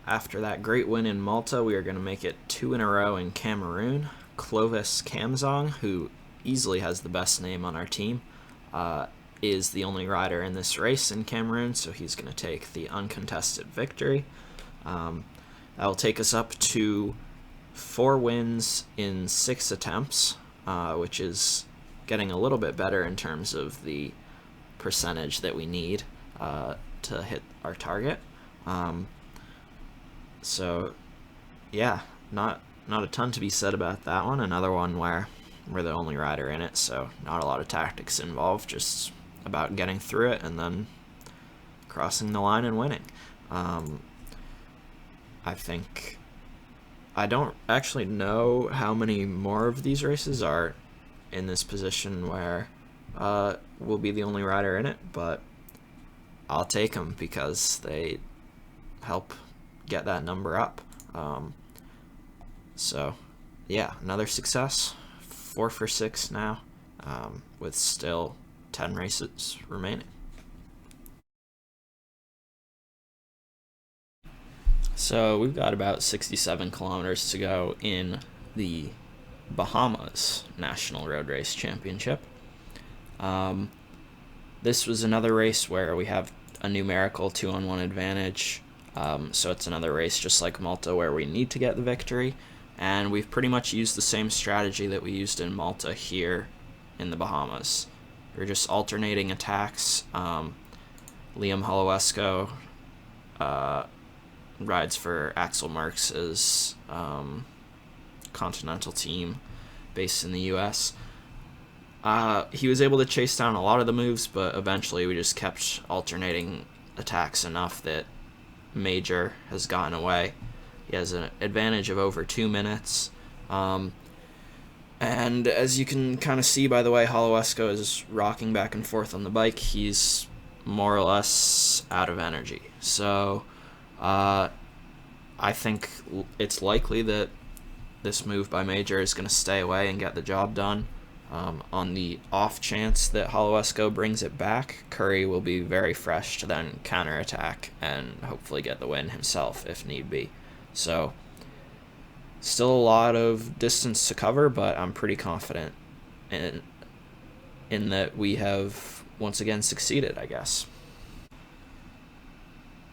After that great win in Malta, we are going to make it 2 in a row in Cameroon. Clovis Kamzong, who easily has the best name on our team, is the only rider in this race in Cameroon, so he's going to take the uncontested victory. That will take us up to 4 wins in 6 attempts, which is getting a little bit better in terms of the percentage that we need to hit our target. So yeah, not a ton to be said about that one. Another one where we're the only rider in it, so not a lot of tactics involved, just about getting through it and then crossing the line and winning. I think I don't actually know how many more of these races are in this position where we'll be the only rider in it, but I'll take them because they help get that number up. So yeah, another success. 4 for 6 now, with still 10 races remaining. So we've got about 67 kilometers to go in the Bahamas National Road Race Championship. This was another race where we have a numerical 2-on-1 advantage. So it's another race just like Malta where we need to get the victory. And we've pretty much used the same strategy that we used in Malta here in the Bahamas. We're just alternating attacks. Liam Holowesko rides for Axel Marx's Continental team based in the US. He was able to chase down a lot of the moves, but eventually we just kept alternating attacks enough that Major has gotten away. He has an advantage of over 2 minutes. And as you can kind of see by the way Holowesko is rocking back and forth on the bike, he's more or less out of energy. So I think it's likely that this move by Major is going to stay away and get the job done. On the off chance that Holowesko brings it back, Curry will be very fresh to then counterattack and hopefully get the win himself if need be. So still a lot of distance to cover, but I'm pretty confident in that we have once again succeeded, I guess.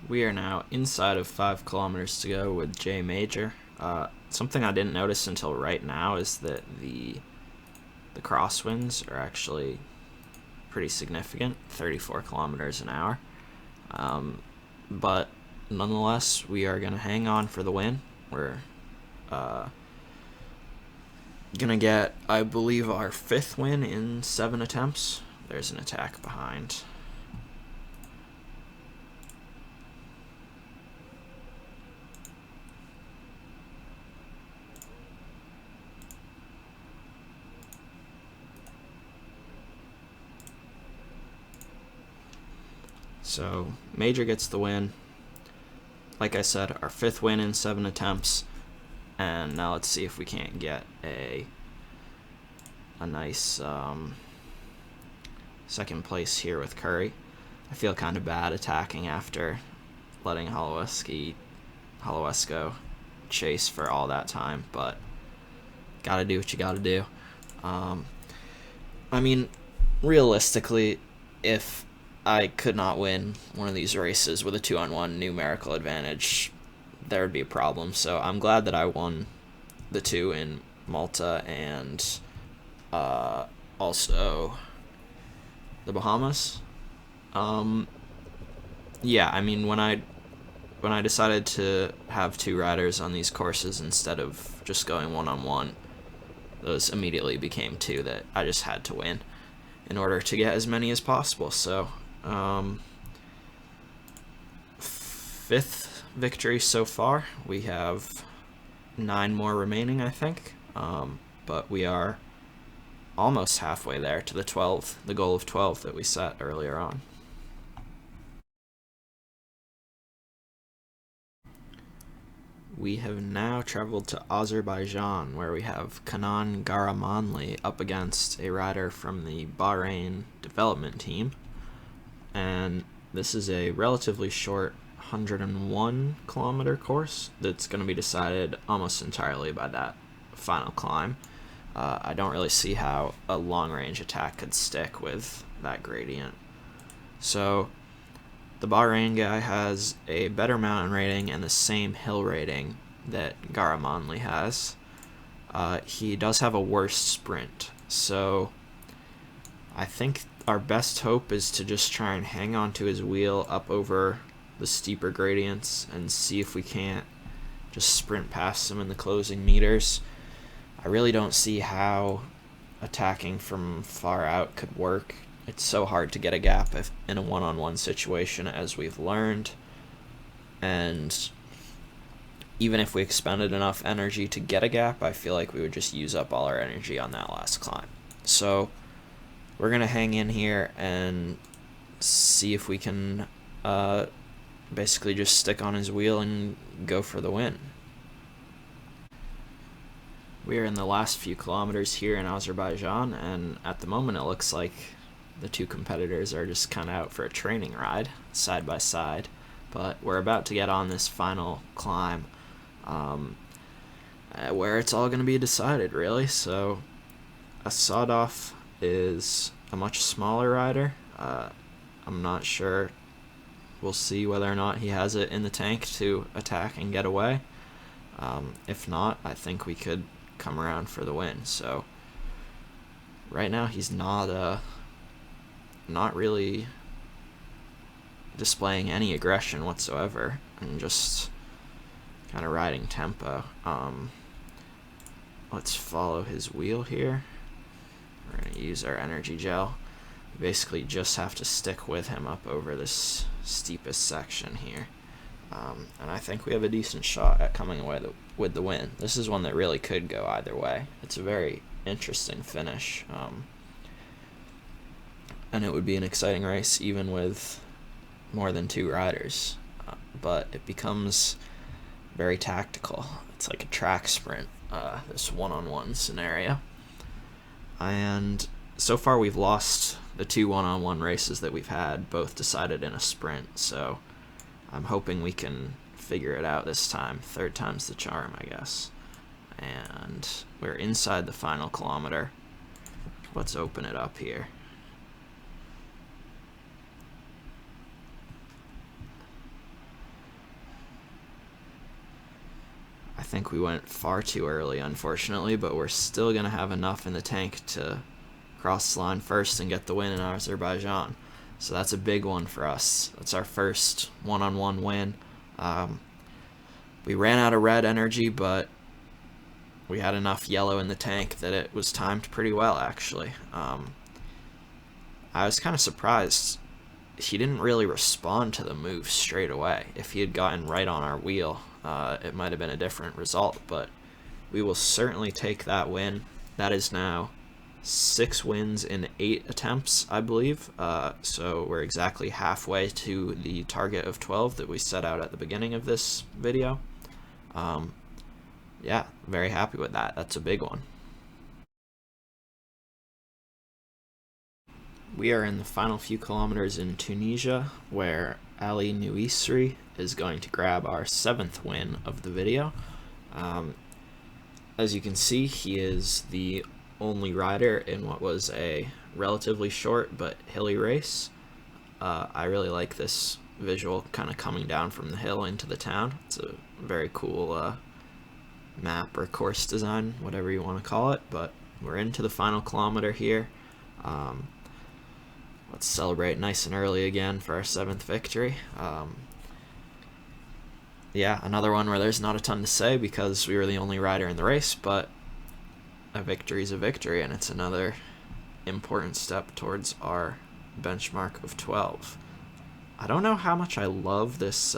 We are now inside of 5 kilometers to go with J Major. Something I didn't notice until right now is that the crosswinds are actually pretty significant, 34 kilometers an hour. But nonetheless, we are going to hang on for the win. We're going to get, I believe, our 5th win in 7 attempts. There's an attack behind. So Major gets the win. Like I said, our 5th win in 7 attempts. And now let's see if we can't get a nice second place here with Curry. I feel kind of bad attacking after letting Holowesko chase for all that time, but gotta do what you gotta do. I mean, realistically, if I could not win one of these races with a 2-on-1 numerical advantage, there would be a problem. So I'm glad that I won the 2 in Malta and also the Bahamas. Yeah, I mean, when I decided to have 2 riders on these courses instead of just going 1-on-1, those immediately became 2 that I just had to win in order to get as many as possible. So 5th victory so far. We have 9 more remaining, I think, but we are almost halfway there to the goal of 12 that we set earlier on. We have now traveled to Azerbaijan, where we have Kanan Garamanli up against a rider from the Bahrain development team. And this is a relatively short 101-kilometer course that's going to be decided almost entirely by that final climb. I don't really see how a long-range attack could stick with that gradient. So the Bahrain guy has a better mountain rating and the same hill rating that Garamanli has. He does have a worse sprint, so I think our best hope is to just try and hang on to his wheel up over the steeper gradients and see if we can't just sprint past him in the closing meters. I really don't see how attacking from far out could work. It's so hard to get a gap in a one-on-one situation, as we've learned, and even if we expended enough energy to get a gap, I feel like we would just use up all our energy on that last climb. So we're going to hang in here and see if we can basically just stick on his wheel and go for the win. We are in the last few kilometers here in Azerbaijan, and at the moment it looks like the two competitors are just kind of out for a training ride, side by side. But we're about to get on this final climb, where it's all going to be decided, really. So Asadov is a much smaller rider. I'm not sure. We'll see whether or not he has it in the tank to attack and get away. If not, I think we could come around for the win. So right now he's not really displaying any aggression whatsoever and just kind of riding tempo. Let's follow his wheel here. We're going to use our energy gel. We basically just have to stick with him up over this steepest section here. And I think we have a decent shot at coming away with the win. This is one that really could go either way. It's a very interesting finish. And it would be an exciting race even with more than two riders. But it becomes very tactical. It's like a track sprint, this one-on-one scenario. And so far we've lost the two one-on-one races that we've had, both decided in a sprint. So I'm hoping we can figure it out this time. Third time's the charm, I guess. And we're inside the final kilometer. Let's open it up here. I think we went far too early, unfortunately, but we're still going to have enough in the tank to cross the line first and get the win in Azerbaijan. So that's a big one for us. That's our first one-on-one win. We ran out of red energy, but we had enough yellow in the tank that it was timed pretty well, actually. I was kind of surprised. He didn't really respond to the move straight away. If he had gotten right on our wheel, it might have been a different result, but we will certainly take that win. That is now 6 wins in 8 attempts, I believe. So we're exactly halfway to the target of 12 that we set out at the beginning of this video. Yeah, very happy with that. That's a big one. We are in the final few kilometers in Tunisia, where Ali Nouisri is going to grab our 7th win of the video. As you can see, he is the only rider in what was a relatively short but hilly race. I really like this visual kind of coming down from the hill into the town. It's a very cool map or course design, whatever you want to call it, but we're into the final kilometer here. Let's celebrate nice and early again for our 7th victory. Yeah, another one where there's not a ton to say because we were the only rider in the race, but a victory is a victory, and it's another important step towards our benchmark of 12. I don't know how much I love this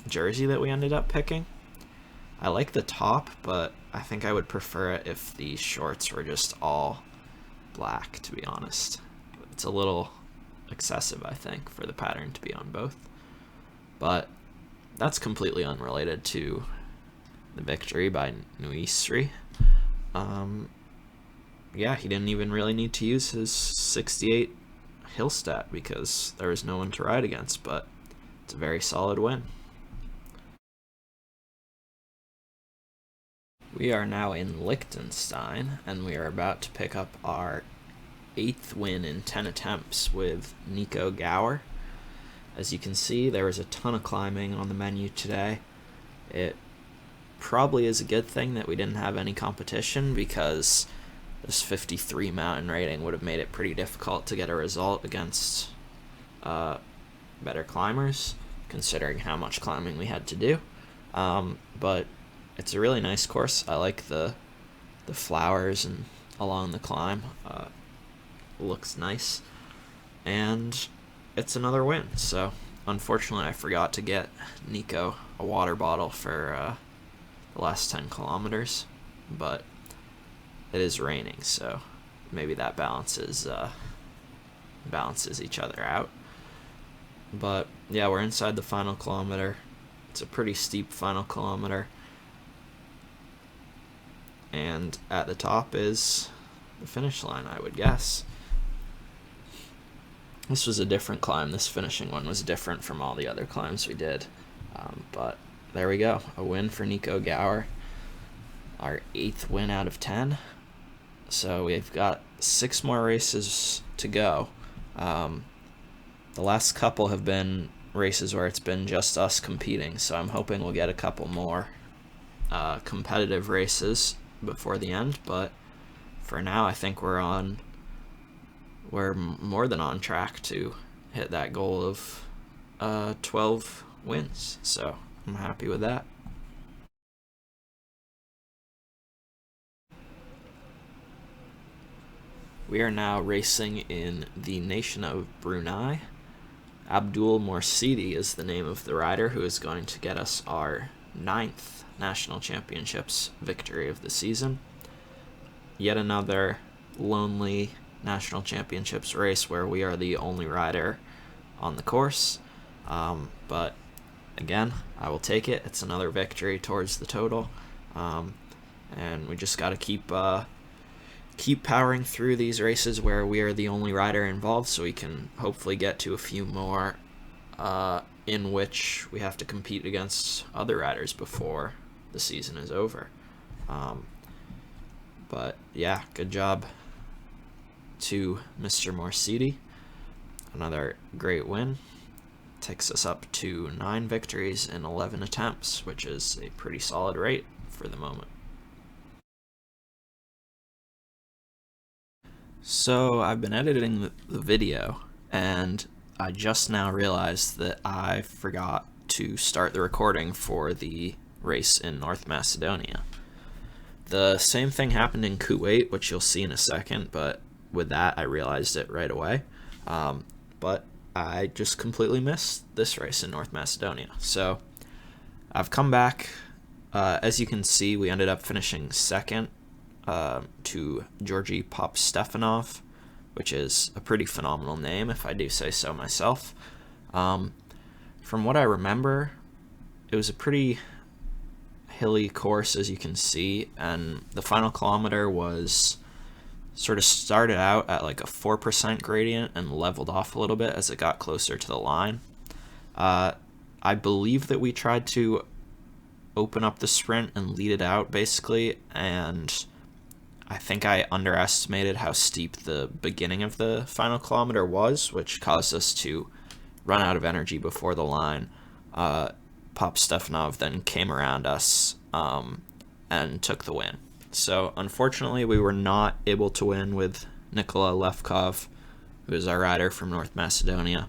jersey that we ended up picking. I like the top, but I think I would prefer it if the shorts were just all black, to be honest. It's a little excessive, I think, for the pattern to be on both. But that's completely unrelated to the victory by Nouisri. Yeah, he didn't even really need to use his 68 hill stat because there was no one to ride against, but It's a very solid win. We are now in Liechtenstein, and we are about to pick up our 8th win in 10 attempts with Nico Gower. As you can see, there was a ton of climbing on the menu today. It probably is a good thing that we didn't have any competition, because this 53 mountain rating would have made it pretty difficult to get a result against better climbers, considering how much climbing we had to do. But it's a really nice course. I like the flowers and along the climb. Looks nice, and it's another win. So unfortunately, I forgot to get Nico a water bottle for the last 10 kilometers, but it is raining, so maybe that balances each other out. But yeah, we're inside the final kilometer. It's a pretty steep final kilometer, and at the top is the finish line, I would guess. This was a different climb. This finishing one was different from all the other climbs we did. But there we go. A win for Nico Gower. Our 8th win out of 10. So we've got 6 more races to go. The last couple have been races where it's been just us competing. So I'm hoping we'll get a couple more competitive races before the end. But for now, I think we're more than on track to hit that goal of 12 wins, so I'm happy with that. We are now racing in the nation of Brunei. Abdul Morsidi is the name of the rider who is going to get us our 9th National Championships victory of the season. Yet another lonely National Championships race where we are the only rider on the course. But again, I will take it. It's another victory towards the total. And we just got to keep powering through these races where we are the only rider involved, so we can hopefully get to a few more in which we have to compete against other riders before the season is over. But yeah, good job to Mr. Morsidi. Another great win. Takes us up to 9 victories in 11 attempts, which is a pretty solid rate for the moment. So I've been editing the video, and I just now realized that I forgot to start the recording for the race in North Macedonia. The same thing happened in Kuwait, which you'll see in a second, but with that I realized it right away. But I just completely missed this race in North Macedonia. So I've come back. As you can see, we ended up finishing second to Georgi Popstefanov, which is a pretty phenomenal name, if I do say so myself. From what I remember, it was a pretty hilly course, as you can see, and the final kilometer was sort of started out at like a 4% gradient and leveled off a little bit as it got closer to the line. I believe that we tried to open up the sprint and lead it out, basically, and I think I underestimated how steep the beginning of the final kilometer was, which caused us to run out of energy before the line. Popstefanov then came around us and took the win. So unfortunately, we were not able to win with Nikola Levkov, who is our rider from North Macedonia.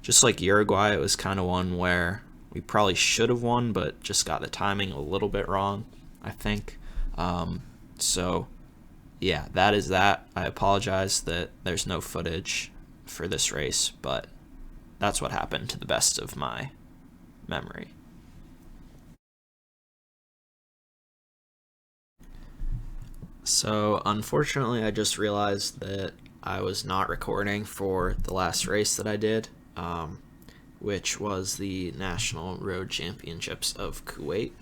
Just like Uruguay, it was kind of one where we probably should have won, but just got the timing a little bit wrong, I think. So yeah, that is that. I apologize that there's no footage for this race, but that's what happened to the best of my memory. So unfortunately, I just realized that I was not recording for the last race that I did, which was the National Road Championships of Kuwait.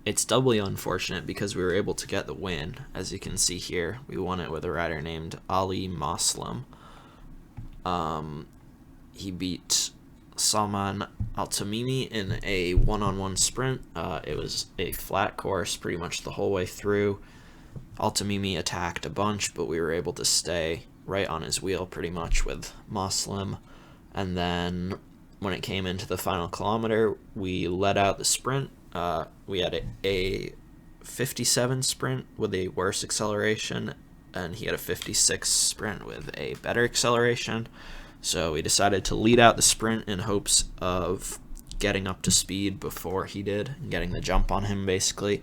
It's doubly unfortunate because we were able to get the win. As you can see here, we won it with a rider named Ali Muslim. he beat Salman Altamimi in a one-on-one sprint. It was a flat course pretty much the whole way through. Altamimi attacked a bunch, but we were able to stay right on his wheel pretty much with Muslim. And then when it came into the final kilometer, we let out the sprint. We had a 57 sprint with a worse acceleration, and he had a 56 sprint with a better acceleration. So we decided to lead out the sprint in hopes of getting up to speed before he did, and getting the jump on him basically.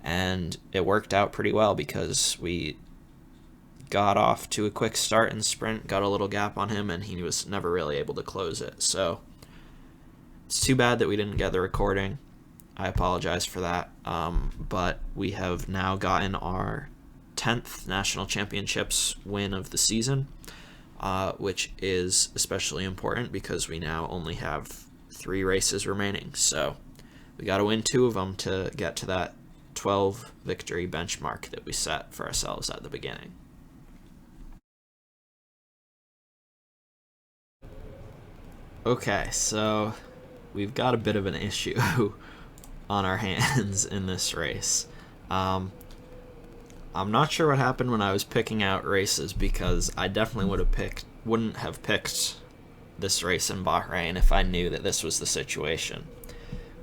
And it worked out pretty well because we got off to a quick start in the sprint, got a little gap on him, and he was never really able to close it. So it's too bad that we didn't get the recording. I apologize for that. But we have now gotten our 10th national championships win of the season, which is especially important because we now only have 3 races remaining. So we got to win 2 of them to get to that 12 victory benchmark that we set for ourselves at the beginning. Okay, so we've got a bit of an issue on our hands in this race. I'm not sure what happened when I was picking out races, because I definitely wouldn't have picked this race in Bahrain if I knew that this was the situation.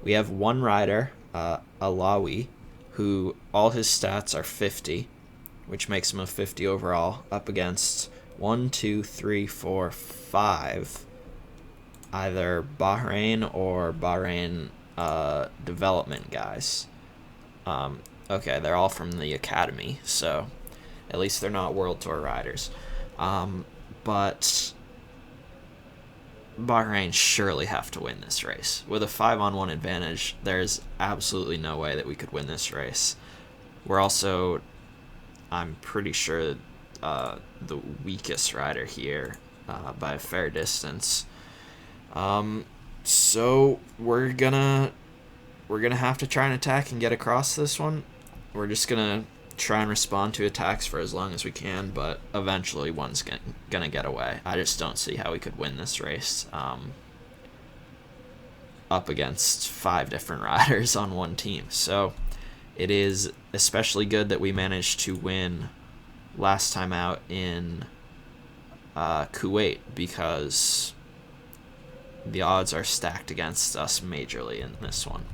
We have one rider, Alawi, who all his stats are 50, which makes him a 50 overall, up against 1, 2, 3, 4, 5, either Bahrain or Bahrain development guys. Okay, they're all from the academy, so at least they're not World Tour riders. But Bahrain surely have to win this race. With a 5-on-1 advantage, there's absolutely no way that we could win this race. We're also, I'm pretty sure, the weakest rider here by a fair distance. So we're gonna have to try and attack and get across this one. We're just gonna try and respond to attacks for as long as we can, but eventually one's gonna get away. I just don't see how we could win this race up against 5 different riders on one team. So it is especially good that we managed to win last time out in Kuwait, because the odds are stacked against us majorly in this one.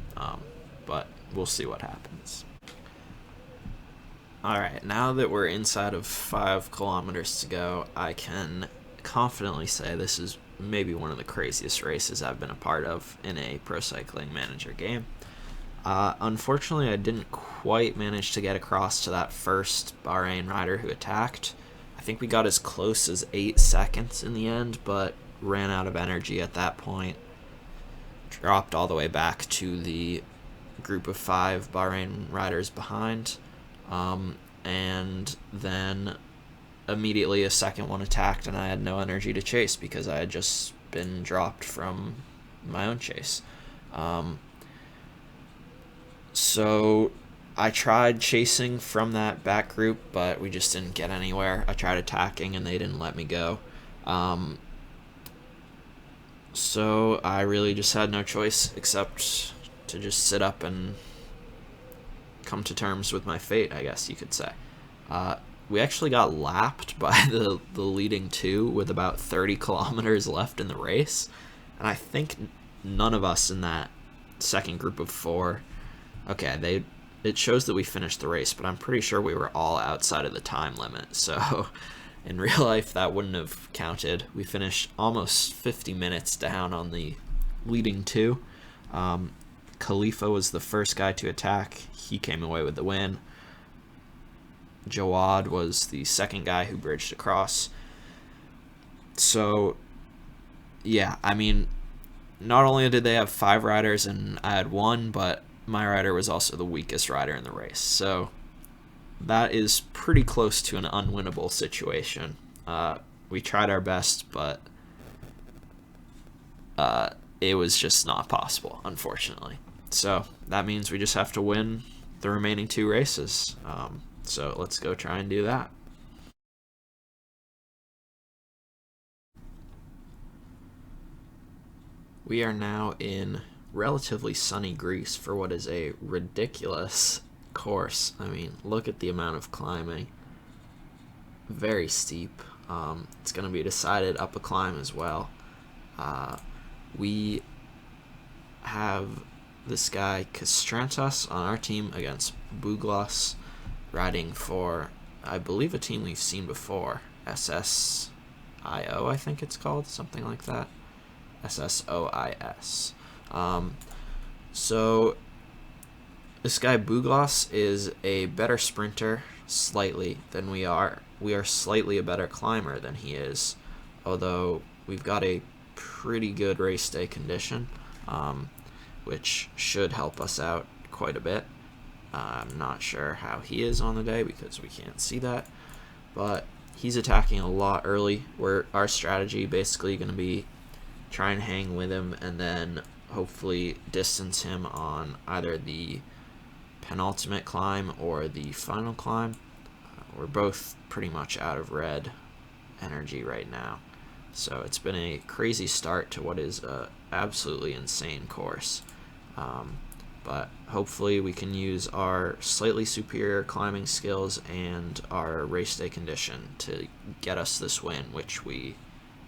But we'll see what happens. Alright, now that we're inside of 5 kilometers to go, I can confidently say this is maybe one of the craziest races I've been a part of in a Pro Cycling Manager game. Unfortunately, I didn't quite manage to get across to that first Bahrain rider who attacked. I think we got as close as 8 seconds in the end, but ran out of energy at that point. Dropped all the way back to the group of 5 Bahrain riders behind. And then immediately a second one attacked, and I had no energy to chase because I had just been dropped from my own chase. So I tried chasing from that back group, but we just didn't get anywhere. I tried attacking and they didn't let me go. So I really just had no choice except to just sit up and come to terms with my fate, I guess you could say. We actually got lapped by the leading 2 with about 30 kilometers left in the race, and I think none of us in that second group of 4, okay, it shows that we finished the race, but I'm pretty sure we were all outside of the time limit, so in real life that wouldn't have counted. We finished almost 50 minutes down on the leading 2. Khalifa was the first guy to attack. He came away with the win. Jawad was the second guy who bridged across. So, yeah, I mean, not only did they have 5 riders and I had 1, but my rider was also the weakest rider in the race. So that is pretty close to an unwinnable situation. We tried our best, but it was just not possible, unfortunately. So that means we just have to win the remaining 2 races. So let's go try and do that. We are now in relatively sunny Greece for what is a ridiculous course. I mean, look at the amount of climbing. Very steep. It's going to be decided up a climb as well. We have this guy Kastrantas on our team against Buglas, riding for, I believe, a team we've seen before. SSIO, I think it's called, something like that. SSOIS. So this guy Buglas is a better sprinter slightly than we are. We are slightly a better climber than he is, although we've got a pretty good race day condition, which should help us out quite a bit. I'm not sure how he is on the day because we can't see that, but he's attacking a lot early. Our strategy basically going to be try and hang with him and then hopefully distance him on either the penultimate climb or the final climb. We're both pretty much out of red energy right now, so it's been a crazy start to what is a absolutely insane course. But hopefully we can use our slightly superior climbing skills and our race day condition to get us this win, which we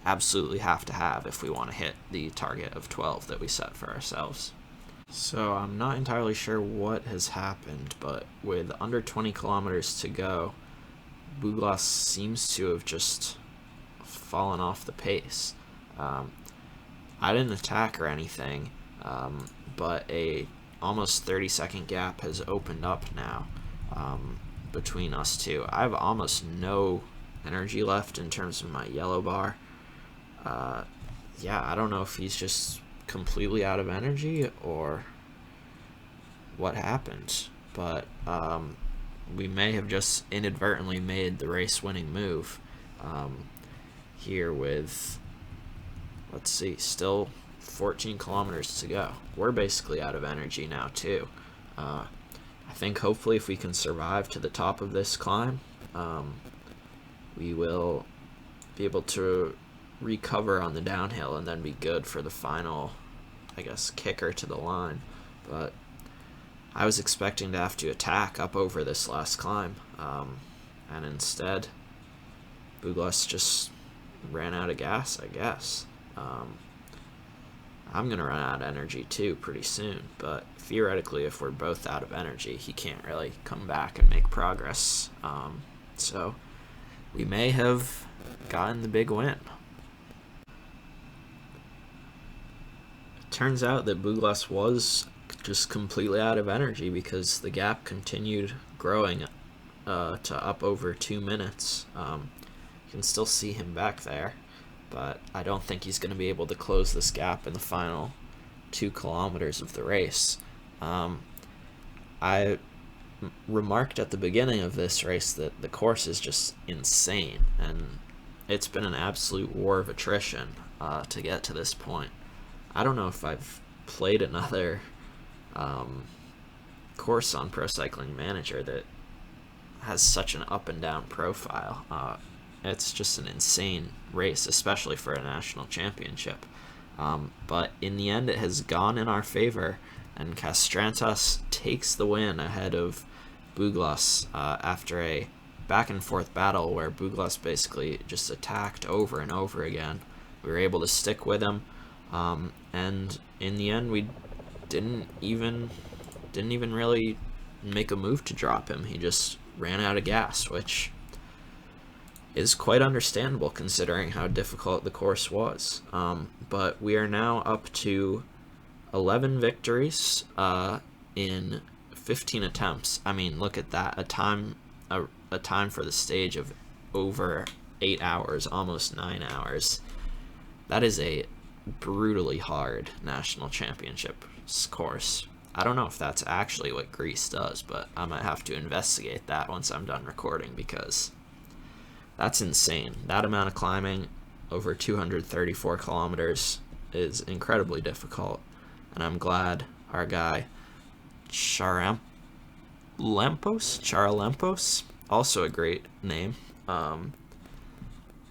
absolutely have to have if we want to hit the target of 12 that we set for ourselves. So I'm not entirely sure what has happened, but with under 20 kilometers to go, Buglas seems to have just fallen off the pace. I didn't attack or anything, but a almost 30-second gap has opened up now between us two. I have almost no energy left in terms of my yellow bar. Yeah, I don't know if he's just completely out of energy or what happened, but we may have just inadvertently made the race-winning move here with, let's see, still 14 kilometers to go. We're basically out of energy now too. I think hopefully if we can survive to the top of this climb, we will be able to recover on the downhill and then be good for the final, I guess, kicker to the line. But I was expecting to have to attack up over this last climb, and instead Buglas just ran out of gas, I guess. I'm going to run out of energy too pretty soon, but theoretically if we're both out of energy, he can't really come back and make progress. So we may have gotten the big win. It turns out that Buglas was just completely out of energy because the gap continued growing to up over 2 minutes. You can still see him back there, but I don't think he's going to be able to close this gap in the final 2 kilometers of the race. I remarked at the beginning of this race that the course is just insane, and it's been an absolute war of attrition to get to this point. I don't know if I've played another course on Pro Cycling Manager that has such an up and down profile. It's just an insane race, especially for a national championship. But in the end, it has gone in our favor, and Kastrantas takes the win ahead of Buglas after a back-and-forth battle where Buglas basically just attacked over and over again. We were able to stick with him, and in the end, we didn't even really make a move to drop him. He just ran out of gas, which is quite understandable considering how difficult the course was. But we are now up to 11 victories in 15 attempts. I mean, look at that. A time for the stage of over 8 hours, almost 9 hours. That is a brutally hard national championship course. I don't know if that's actually what Greece does, but I might have to investigate that once I'm done recording, because that's insane. That amount of climbing over 234 kilometers is incredibly difficult, and I'm glad our guy Charalempos, also a great name,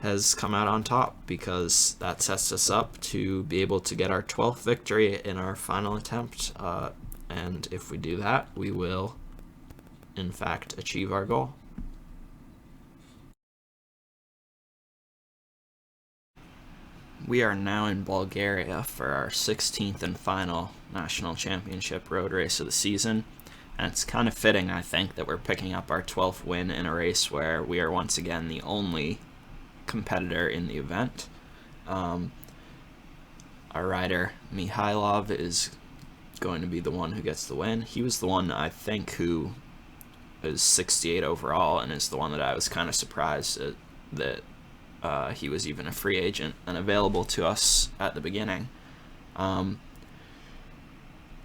has come out on top, because that sets us up to be able to get our 12th victory in our final attempt. And if we do that, we will, in fact, achieve our goal. We are now in Bulgaria for our 16th and final national championship road race of the season. And it's kind of fitting, I think, that we're picking up our 12th win in a race where we are once again the only competitor in the event. Our rider Mihailov is going to be the one who gets the win. He was the one, I think, who is 68 overall, and is the one that I was kind of surprised that he was even a free agent and available to us at the beginning.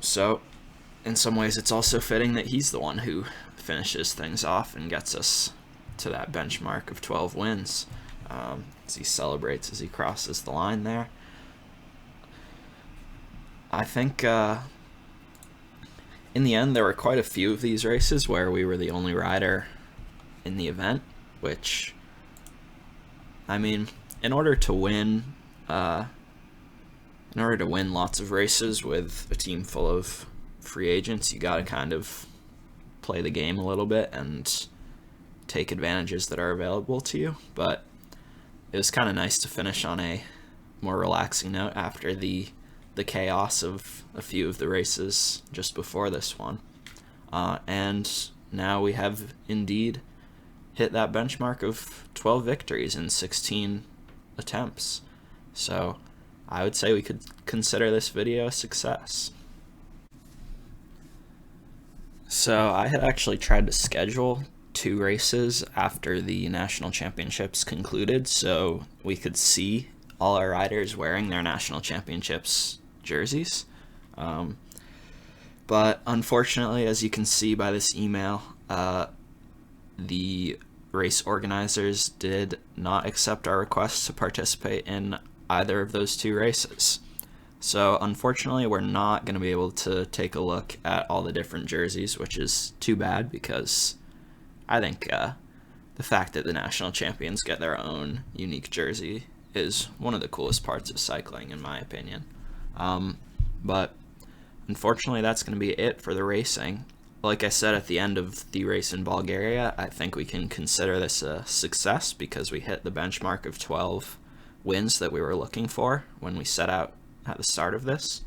So in some ways it's also fitting that he's the one who finishes things off and gets us to that benchmark of 12 wins. As he celebrates as he crosses the line there. I think in the end there were quite a few of these races where we were the only rider in the event, which, I mean, in order to win lots of races with a team full of free agents, you gotta kind of play the game a little bit and take advantages that are available to you. But it was kind of nice to finish on a more relaxing note after the chaos of a few of the races just before this one. And now we have indeed hit that benchmark of 12 victories in 16 attempts. So I would say we could consider this video a success. So I had actually tried to schedule 2 races after the national championships concluded, so we could see all our riders wearing their national championships jerseys. But unfortunately, as you can see by this email, the race organizers did not accept our request to participate in either of those 2 races. So unfortunately, we're not going to be able to take a look at all the different jerseys, which is too bad, because I think the fact that the national champions get their own unique jersey is one of the coolest parts of cycling, in my opinion. But unfortunately, that's going to be it for the racing. Like I said at the end of the race in Bulgaria, I think we can consider this a success because we hit the benchmark of 12 wins that we were looking for when we set out at the start of this.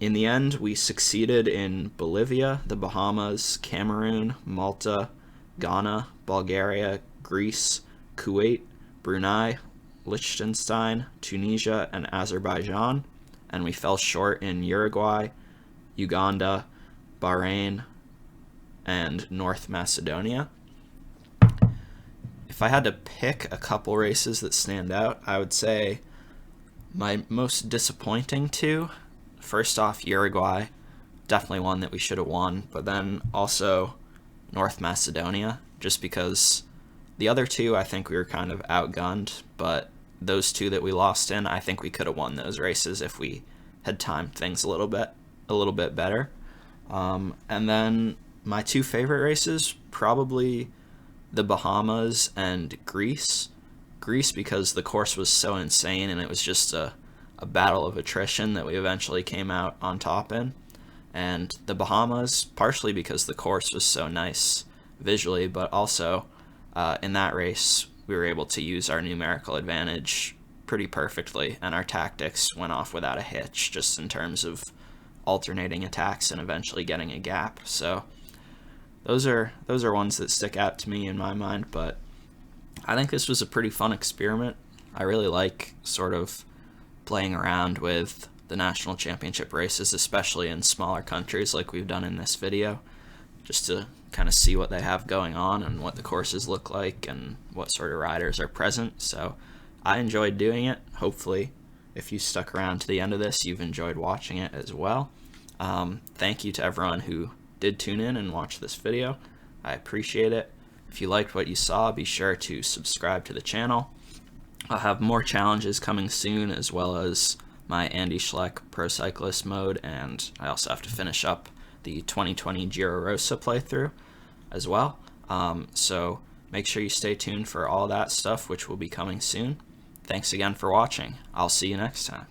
In the end, we succeeded in Bolivia, the Bahamas, Cameroon, Malta, Ghana, Bulgaria, Greece, Kuwait, Brunei, Liechtenstein, Tunisia, and Azerbaijan, and we fell short in Uruguay, Uganda, Bahrain, and North Macedonia. If I had to pick a couple races that stand out, I would say my most disappointing 2, first off, Uruguay, definitely one that we should have won, but then also North Macedonia, just because the other 2 I think we were kind of outgunned, but those 2 that we lost in, I think we could have won those races if we had timed things a little bit better. And then my 2 favorite races, probably the Bahamas and Greece. Greece because the course was so insane and it was just a battle of attrition that we eventually came out on top in. And the Bahamas, partially because the course was so nice visually, but also in that race we were able to use our numerical advantage pretty perfectly, and our tactics went off without a hitch, just in terms of alternating attacks and eventually getting a gap. So those are ones that stick out to me in my mind, but I think this was a pretty fun experiment. I really like sort of playing around with the national championship races, especially in smaller countries like we've done in this video, just to kind of see what they have going on and what the courses look like and what sort of riders are present. So I enjoyed doing it. Hopefully, if you stuck around to the end of this, you've enjoyed watching it as well. Thank you to everyone who did tune in and watch this video. I appreciate it. If you liked what you saw, be sure to subscribe to the channel. I'll have more challenges coming soon, as well as my Andy Schleck Pro Cyclist mode, and I also have to finish up the 2020 Giro Rosa playthrough as well. So Make sure you stay tuned for all that stuff, which will be coming soon. Thanks again for watching. I'll see you next time.